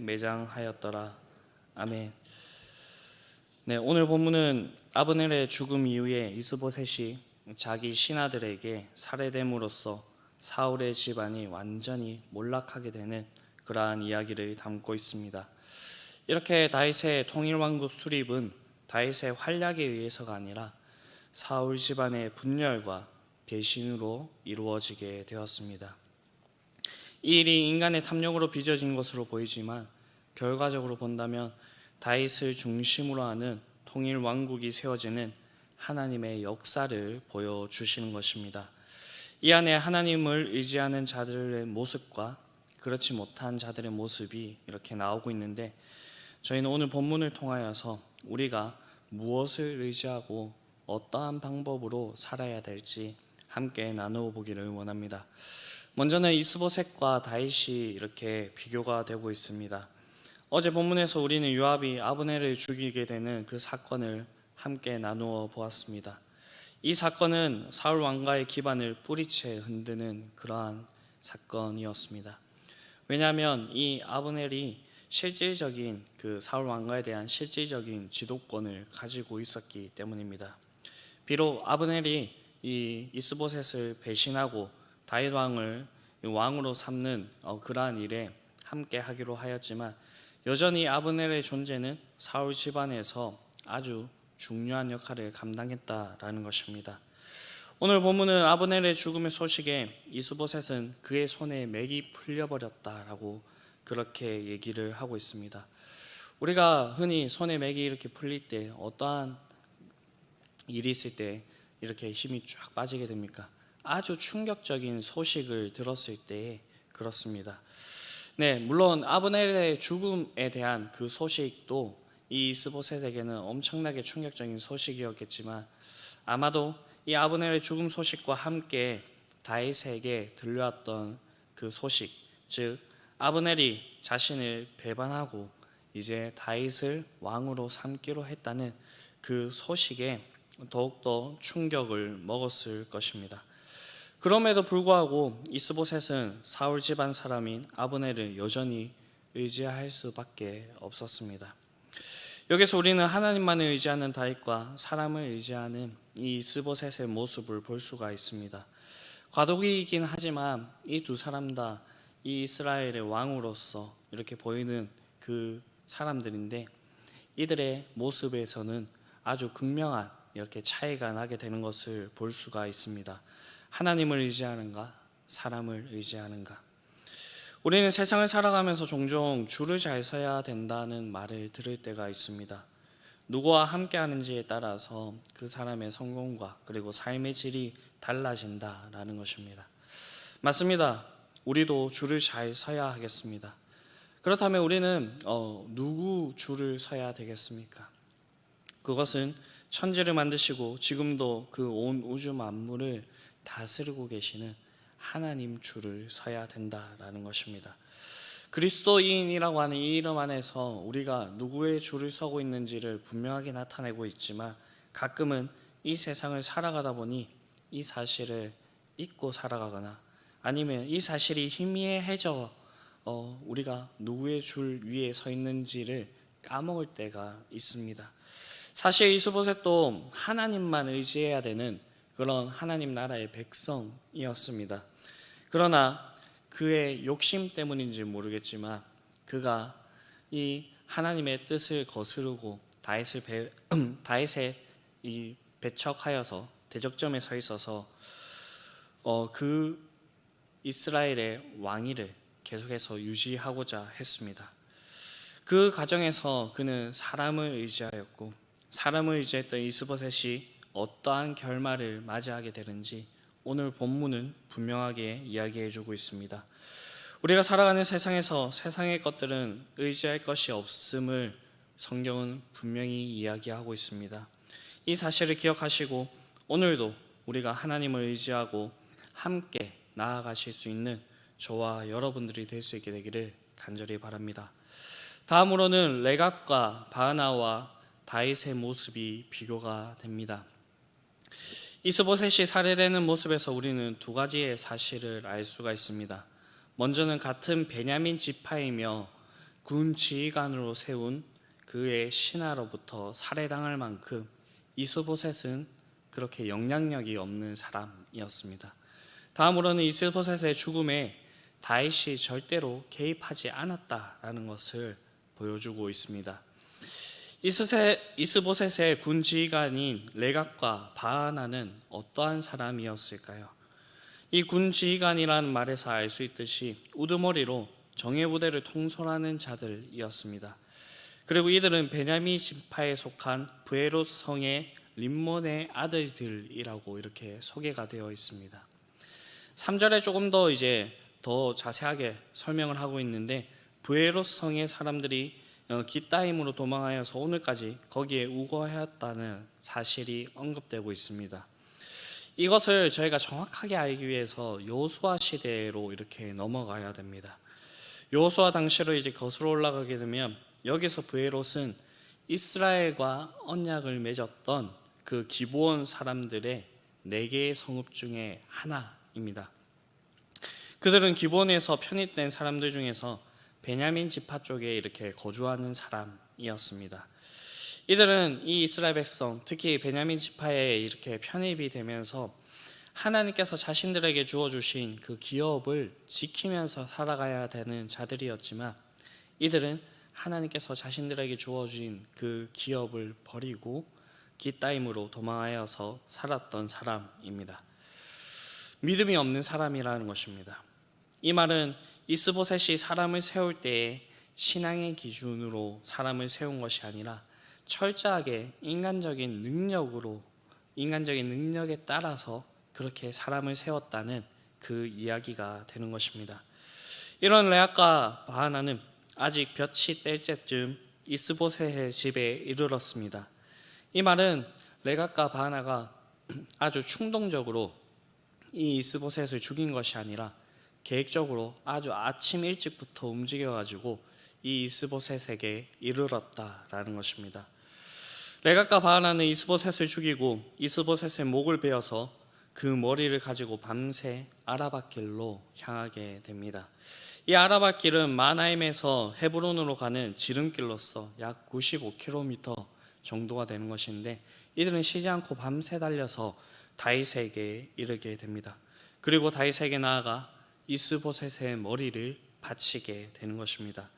매장하였더라. 아멘. 네, 오늘 본문은 아브넬의 죽음 이후에 이스보셋이 자기 신하들에게 살해됨으로써 사울의 집안이 완전히 몰락하게 되는 그러한 이야기를 담고 있습니다. 이렇게 다윗의 통일왕국 수립은 다윗의 활약에 의해서가 아니라 사울 집안의 분열과 배신으로 이루어지게 되었습니다. 이 일이 인간의 탐욕으로 빚어진 것으로 보이지만 결과적으로 본다면 다윗을 중심으로 하는 통일왕국이 세워지는 하나님의 역사를 보여주시는 것입니다. 이 안에 하나님을 의지하는 자들의 모습과 그렇지 못한 자들의 모습이 이렇게 나오고 있는데, 저희는 오늘 본문을 통하여서 우리가 무엇을 의지하고 어떠한 방법으로 살아야 될지 함께 나누어 보기를 원합니다. 먼저는 이스보셋과 다윗이 이렇게 비교가 되고 있습니다. 어제 본문에서 우리는 요압이 아브넬을 죽이게 되는 그 사건을 함께 나누어 보았습니다. 이 사건은 사울 왕가의 기반을 뿌리채 흔드는 그러한 사건이었습니다. 왜냐하면 이 아브넬이 실질적인 그 사울 왕가에 대한 실질적인 지도권을 가지고 있었기 때문입니다. 비록 아브넬이 이 이스보셋을 배신하고 다윗 왕을 왕으로 삼는 그러한 일에 함께 하기로 하였지만 여전히 아브넬의 존재는 사울 집안에서 아주 중요한 역할을 감당했다라는 것입니다. 오늘 본문은 아브넬의 죽음의 소식에 이스보셋은 그의 손에 맥이 풀려버렸다라고 그렇게 얘기를 하고 있습니다. 우리가 흔히 손에 맥이 이렇게 풀릴 때 어떠한 일이 있을 때 이렇게 힘이 쫙 빠지게 됩니까? 아주 충격적인 소식을 들었을 때 그렇습니다. 네, 물론 아브넬의 죽음에 대한 그 소식도 이 이스보셋에게는 엄청나게 충격적인 소식이었겠지만 아마도 이 아브넬의 죽음 소식과 함께 다윗에게 들려왔던 그 소식, 즉 아브넬이 자신을 배반하고 이제 다윗을 왕으로 삼기로 했다는 그 소식에 더욱더 충격을 먹었을 것입니다. 그럼에도 불구하고 이스보셋은 사울 집안 사람인 아브넬을 여전히 의지할 수밖에 없었습니다. 여기서 우리는 하나님만을 의지하는 다윗과 사람을 의지하는 이 이스보셋의 모습을 볼 수가 있습니다. 과도기이긴 하지만 이 두 사람 다 이 이스라엘의 왕으로서 이렇게 보이는 그 사람들인데 이들의 모습에서는 아주 극명한 이렇게 차이가 나게 되는 것을 볼 수가 있습니다. 하나님을 의지하는가, 사람을 의지하는가. 우리는 세상을 살아가면서 종종 줄을 잘 서야 된다는 말을 들을 때가 있습니다. 누구와 함께 하는지에 따라서 그 사람의 성공과 그리고 삶의 질이 달라진다라는 것입니다. 맞습니다. 우리도 줄을 잘 서야 하겠습니다. 그렇다면 우리는 누구 줄을 서야 되겠습니까? 그것은 천지를 만드시고 지금도 그 온 우주 만물을 다스리고 계시는 하나님 줄을 서야 된다라는 것입니다. 그리스도인이라고 하는 이 이름 안에서 우리가 누구의 줄을 서고 있는지를 분명하게 나타내고 있지만 가끔은 이 세상을 살아가다 보니 이 사실을 잊고 살아가거나 아니면 이 사실이 희미해져 우리가 누구의 줄 위에 서 있는지를 까먹을 때가 있습니다. 사실 이스보셋도 하나님만 의지해야 되는 그런 하나님 나라의 백성이었습니다. 그러나 그의 욕심 때문인지 모르겠지만 그가 이 하나님의 뜻을 거스르고 다윗에 이 배척하여서 대적점에 서 있어서 그 이스라엘의 왕위를 계속해서 유지하고자 했습니다. 그 과정에서 그는 사람을 의지하였고 사람을 의지했던 이스보셋이 어떠한 결말을 맞이하게 되는지 오늘 본문은 분명하게 이야기해주고 있습니다. 우리가 살아가는 세상에서 세상의 것들은 의지할 것이 없음을 성경은 분명히 이야기하고 있습니다. 이 사실을 기억하시고 오늘도 우리가 하나님을 의지하고 함께 나아가실 수 있는 저와 여러분들이 될 수 있게 되기를 간절히 바랍니다. 다음으로는 레갑과 바하나와 다윗의 모습이 비교가 됩니다. 이스보셋이 살해되는 모습에서 우리는 두 가지의 사실을 알 수가 있습니다. 먼저는 같은 베냐민 지파이며 군 지휘관으로 세운 그의 신하로부터 살해당할 만큼 이스보셋은 그렇게 영향력이 없는 사람이었습니다. 다음으로는 이스보셋의 죽음에 다윗이 절대로 개입하지 않았다라는 것을 보여주고 있습니다. 이스보셋의 군 지휘관인 레갑과 바하나는 어떠한 사람이었을까요? 이 군 지휘관이라는 말에서 알 수 있듯이 우두머리로 정예부대를 통솔하는 자들이었습니다. 그리고 이들은 베냐민 지파에 속한 브에롯 성의 림몬의 아들들이라고 이렇게 소개가 되어 있습니다. 3절에 조금 더 자세하게 설명을 하고 있는데, 브에롯 성의 사람들이 깃다임으로 도망하여서 오늘까지 거기에 우거하였다는 사실이 언급되고 있습니다. 이것을 저희가 정확하게 알기 위해서 여호수아 시대로 이렇게 넘어가야 됩니다. 여호수아 당시로 거슬러 올라가게 되면 여기서 브에롯은 이스라엘과 언약을 맺었던 그 기브온 사람들의 4개의 성읍 중에 하나입니다. 그들은 기브온에서 편입된 사람들 중에서 베냐민 지파 쪽에 이렇게 거주하는 사람이었습니다. 이들은 이 이스라엘 백성, 특히 베냐민 지파에 이렇게 편입이 되면서 하나님께서 자신들에게 주어주신 그 기업을 지키면서 살아가야 되는 자들이었지만, 이들은 하나님께서 자신들에게 주어진 그 기업을 버리고 깃다임으로 도망하여서 살았던 사람입니다. 믿음이 없는 사람이라는 것입니다. 이 말은 이스보셋이 사람을 세울 때에 신앙의 기준으로 사람을 세운 것이 아니라 철저하게 인간적인 능력에 따라서 그렇게 사람을 세웠다는 그 이야기가 되는 것입니다. 이런 레압과 바하나는 아직 볕이 뗄 때쯤 이스보셋의 집에 이르렀습니다. 이 말은 레갑과 바하나가 아주 충동적으로 이 이스보셋을 죽인 것이 아니라 계획적으로 아주 아침 일찍부터 움직여가지고 이 이스보셋에게 이르렀다라는 것입니다. 레갑과 바하나는 이스보셋을 죽이고 이스보셋의 목을 베어서 그 머리를 가지고 밤새 아라밧길로 향하게 됩니다. 이 아라밧길은 마나임에서 헤브론으로 가는 지름길로서 약 95km 정도가 되는 것인데, 이들은 쉬지 않고 밤새 달려서 다윗에게 이르게 됩니다. 그리고 다윗에게 나아가 이스보셋의 머리를 바치게 되는 것입니다.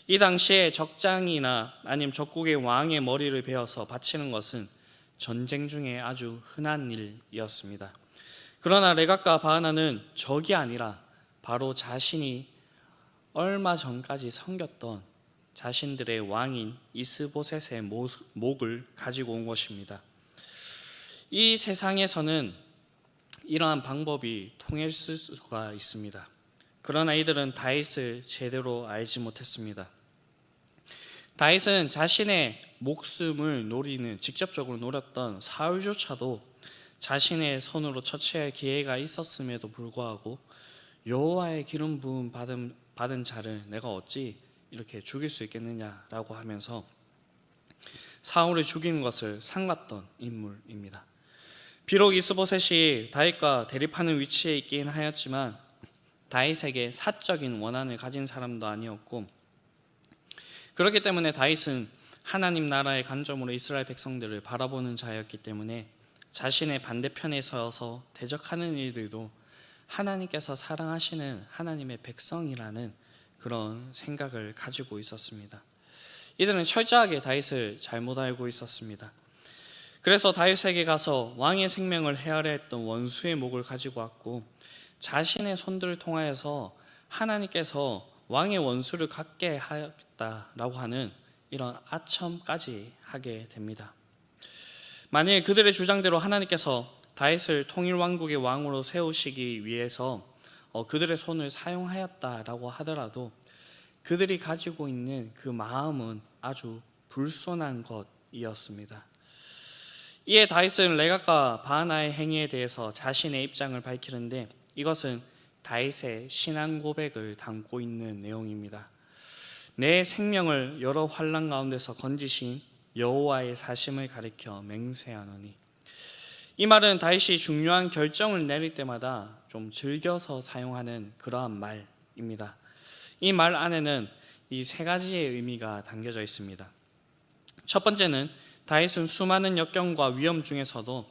이 당시에 적장이나 아니면 적국의 왕의 머리를 베어서 바치는 것은 전쟁 중에 아주 흔한 일이었습니다. 그러나 레갑과 바하나는 적이 아니라 바로 자신이 얼마 전까지 섬겼던 자신들의 왕인 이스보셋의 목을 가지고 온 것입니다. 이 세상에서는 이러한 방법이 통했을 수가 있습니다. 그러나 이들은 다윗을 제대로 알지 못했습니다. 다윗은 자신의 목숨을 직접적으로 노렸던 사울조차도 자신의 손으로 처치할 기회가 있었음에도 불구하고 여호와의 기름 부음 받은 자를 내가 어찌 이렇게 죽일 수 있겠느냐라고 하면서 사울을 죽이는 것을 삼갔던 인물입니다. 비록 이스보셋이 다윗과 대립하는 위치에 있긴 하였지만 다윗에게 사적인 원한을 가진 사람도 아니었고, 그렇기 때문에 다윗은 하나님 나라의 관점으로 이스라엘 백성들을 바라보는 자였기 때문에 자신의 반대편에 서서 대적하는 이들도 하나님께서 사랑하시는 하나님의 백성이라는 그런 생각을 가지고 있었습니다. 이들은 철저하게 다윗을 잘못 알고 있었습니다. 그래서 다윗에게 가서 왕의 생명을 헤아려 했던 원수의 목을 가지고 왔고, 자신의 손들을 통하여서 하나님께서 왕의 원수를 갖게 하였다라고 하는 이런 아첨까지 하게 됩니다. 만일 그들의 주장대로 하나님께서 다윗을 통일왕국의 왕으로 세우시기 위해서 그들의 손을 사용하였다라고 하더라도 그들이 가지고 있는 그 마음은 아주 불손한 것이었습니다. 이에 다윗은 레갑과 바하나의 행위에 대해서 자신의 입장을 밝히는데, 이것은 다윗의 신앙 고백을 담고 있는 내용입니다. 내 생명을 여러 환난 가운데서 건지신 여호와의 사심을 가리켜 맹세하노니. 이 말은 다윗이 중요한 결정을 내릴 때마다 좀 즐겨서 사용하는 그러한 말입니다. 이 말 안에는 이 세 가지의 의미가 담겨져 있습니다. 첫 번째는 다윗은 수많은 역경과 위험 중에서도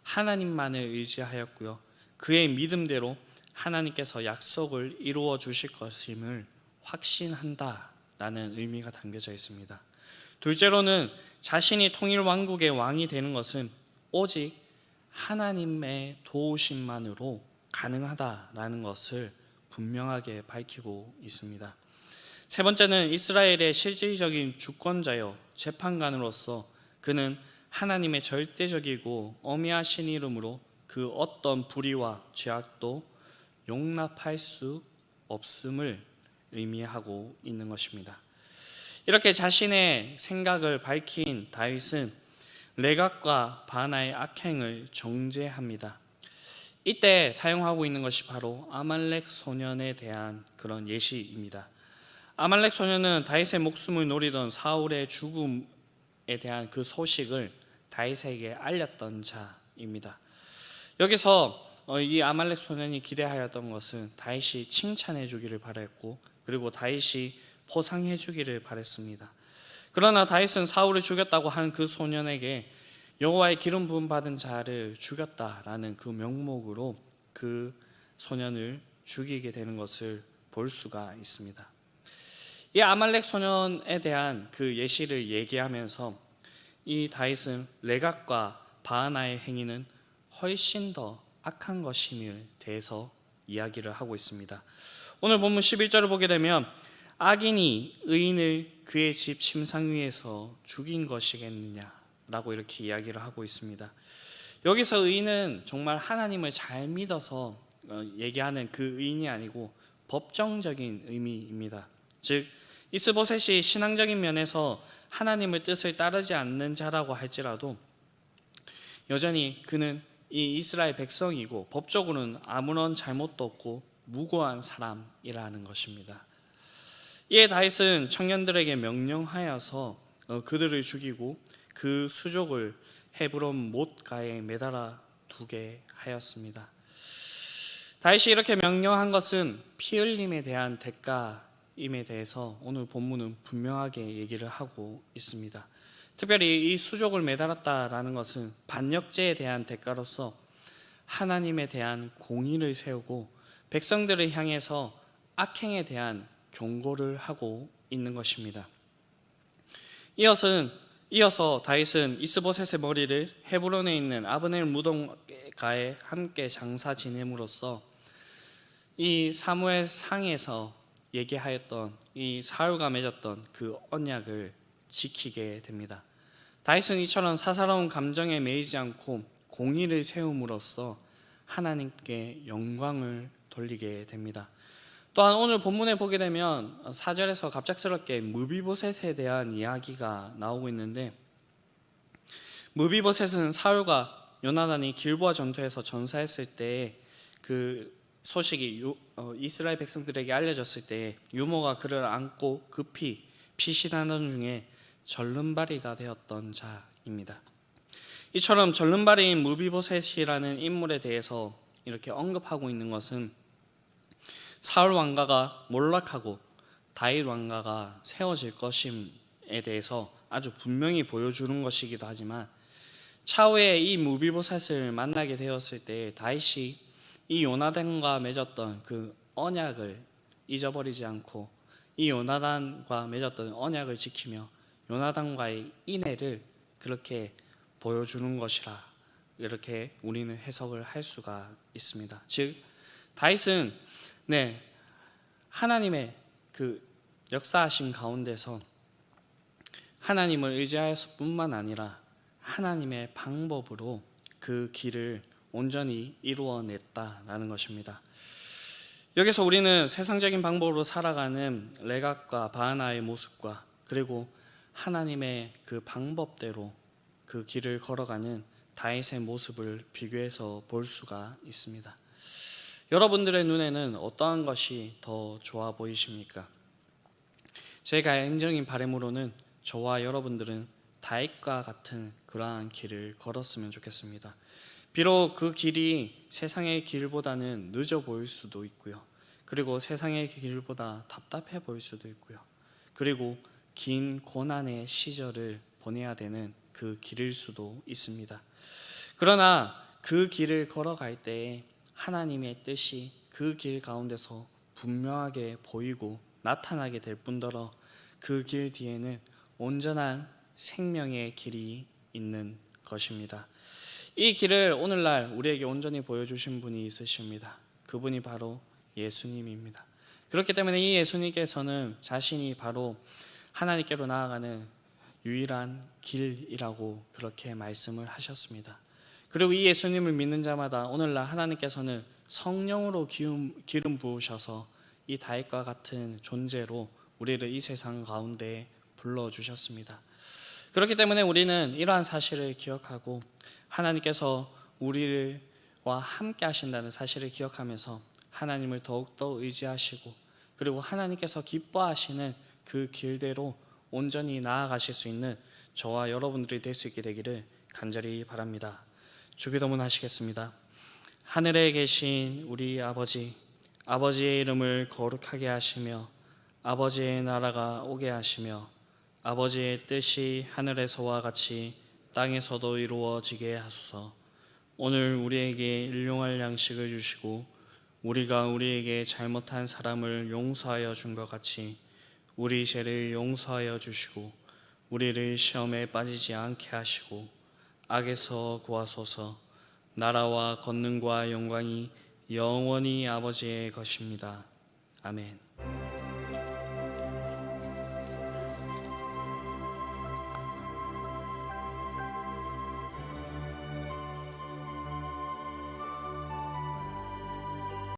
하나님만을 의지하였고요. 그의 믿음대로 하나님께서 약속을 이루어 주실 것임을 확신한다라는 의미가 담겨져 있습니다. 둘째로는 자신이 통일 왕국의 왕이 되는 것은 오직 하나님의 도우심만으로 가능하다라는 것을 분명하게 밝히고 있습니다. 세 번째는 이스라엘의 실질적인 주권자요 재판관으로서 그는 하나님의 절대적이고 어미하신 이름으로 그 어떤 불의와 죄악도 용납할 수 없음을 의미하고 있는 것입니다. 이렇게 자신의 생각을 밝힌 다윗은 레갑과 바나의 악행을 정죄합니다. 이때 사용하고 있는 것이 바로 아말렉 소년에 대한 그런 예시입니다. 아말렉 소년은 다윗의 목숨을 노리던 사울의 죽음에 대한 그 소식을 다윗에게 알렸던 자입니다. 여기서 이 아말렉 소년이 기대하였던 것은 다윗이 칭찬해 주기를 바랬고, 그리고 다윗이 포상해 주기를 바랬습니다. 그러나 다윗은 사울을 죽였다고 한 그 소년에게 여호와의 기름 부음 받은 자를 죽였다라는 그 명목으로 그 소년을 죽이게 되는 것을 볼 수가 있습니다. 이 아말렉 소년에 대한 그 예시를 얘기하면서 이 다윗은 레갑과 바하나의 행위는 훨씬 더 악한 것임에 대해서 이야기를 하고 있습니다. 오늘 본문 11절을 보게 되면 악인이 의인을 그의 집 침상 위에서 죽인 것이겠느냐라고 이렇게 이야기를 하고 있습니다. 여기서 의인은 정말 하나님을 잘 믿어서 얘기하는 그 의인이 아니고 법정적인 의미입니다. 즉 이스보셋이 신앙적인 면에서 하나님의 뜻을 따르지 않는 자라고 할지라도 여전히 그는 이 이스라엘 백성이고 법적으로는 아무런 잘못도 없고 무고한 사람이라는 것입니다. 이에 다윗은 청년들에게 명령하여서 그들을 죽이고 그 수족을 헤브론 못가에 매달아 두게 하였습니다. 다윗이 이렇게 명령한 것은 피 흘림에 대한 대가임에 대해서 오늘 본문은 분명하게 얘기를 하고 있습니다. 특별히 이 수족을 매달았다라는 것은 반역죄에 대한 대가로서 하나님에 대한 공의를 세우고 백성들을 향해서 악행에 대한 경고를 하고 있는 것입니다. 이어서 다윗은 이스보셋의 머리를 헤브론에 있는 아브넬 무덤가에 함께 장사 지냄으로써 이 사무엘 상에서 얘기하였던 이 사울과 맺었던 그 언약을 지키게 됩니다. 다윗은 이처럼 사사로운 감정에 매이지 않고 공의를 세움으로써 하나님께 영광을 돌리게 됩니다. 또한 오늘 본문에 보게 되면 4절에서 갑작스럽게 무비보셋에 대한 이야기가 나오고 있는데, 무비보셋은 사울과 요나단이 길보아 전투에서 전사했을 때 그 소식이 이스라엘 백성들에게 알려졌을 때 유모가 그를 안고 급히 피신하던 중에 절름발이가 되었던 자입니다. 이처럼 절름발이인 무비보셋이라는 인물에 대해서 이렇게 언급하고 있는 것은 사울 왕가가 몰락하고 다윗 왕가가 세워질 것임에 대해서 아주 분명히 보여주는 것이기도 하지만, 차후에 이 무비보셋을 만나게 되었을 때 다윗이 이 요나단과 맺었던 그 언약을 잊어버리지 않고 이 요나단과 맺었던 언약을 지키며 요나단과의 인애를 그렇게 보여주는 것이라 이렇게 우리는 해석을 할 수가 있습니다. 즉 다윗은 하나님의 그 역사하심 가운데서 하나님을 의지하였을 뿐만 아니라 하나님의 방법으로 그 길을 온전히 이루어냈다라는 것입니다. 여기서 우리는 세상적인 방법으로 살아가는 레갑과 바하나의 모습과 그리고 하나님의 그 방법대로 그 길을 걸어가는 다윗의 모습을 비교해서 볼 수가 있습니다. 여러분들의 눈에는 어떠한 것이 더 좋아 보이십니까? 제 개인적인 바람으로는 저와 여러분들은 다윗과 같은 그러한 길을 걸었으면 좋겠습니다. 비록 그 길이 세상의 길보다는 늦어 보일 수도 있고요. 그리고 세상의 길보다 답답해 보일 수도 있고요. 그리고 긴 고난의 시절을 보내야 되는 그 길일 수도 있습니다. 그러나 그 길을 걸어갈 때에 하나님의 뜻이 그 길 가운데서 분명하게 보이고 나타나게 될 뿐더러 그 길 뒤에는 온전한 생명의 길이 있는 것입니다. 이 길을 오늘날 우리에게 온전히 보여주신 분이 있으십니다. 그분이 바로 예수님입니다. 그렇기 때문에 이 예수님께서는 자신이 바로 하나님께로 나아가는 유일한 길이라고 그렇게 말씀을 하셨습니다. 그리고 이 예수님을 믿는 자마다 오늘날 하나님께서는 성령으로 기름 부으셔서 이 다윗과 같은 존재로 우리를 이 세상 가운데 불러주셨습니다. 그렇기 때문에 우리는 이러한 사실을 기억하고 하나님께서 우리와 함께 하신다는 사실을 기억하면서 하나님을 더욱더 의지하시고 그리고 하나님께서 기뻐하시는 그 길대로 온전히 나아가실 수 있는 저와 여러분들이 될 수 있게 되기를 간절히 바랍니다. 주기도문 하시겠습니다. 하늘에 계신 우리 아버지, 아버지의 이름을 거룩하게 하시며 아버지의 나라가 오게 하시며 아버지의 뜻이 하늘에서와 같이 땅에서도 이루어지게 하소서. 오늘 우리에게 일용할 양식을 주시고 우리가 우리에게 잘못한 사람을 용서하여 준 것 같이 우리 죄를 용서하여 주시고 우리를 시험에 빠지지 않게 하시고 악에서 구하소서. 나라와 권능과 영광이 영원히 아버지의 것입니다. 아멘.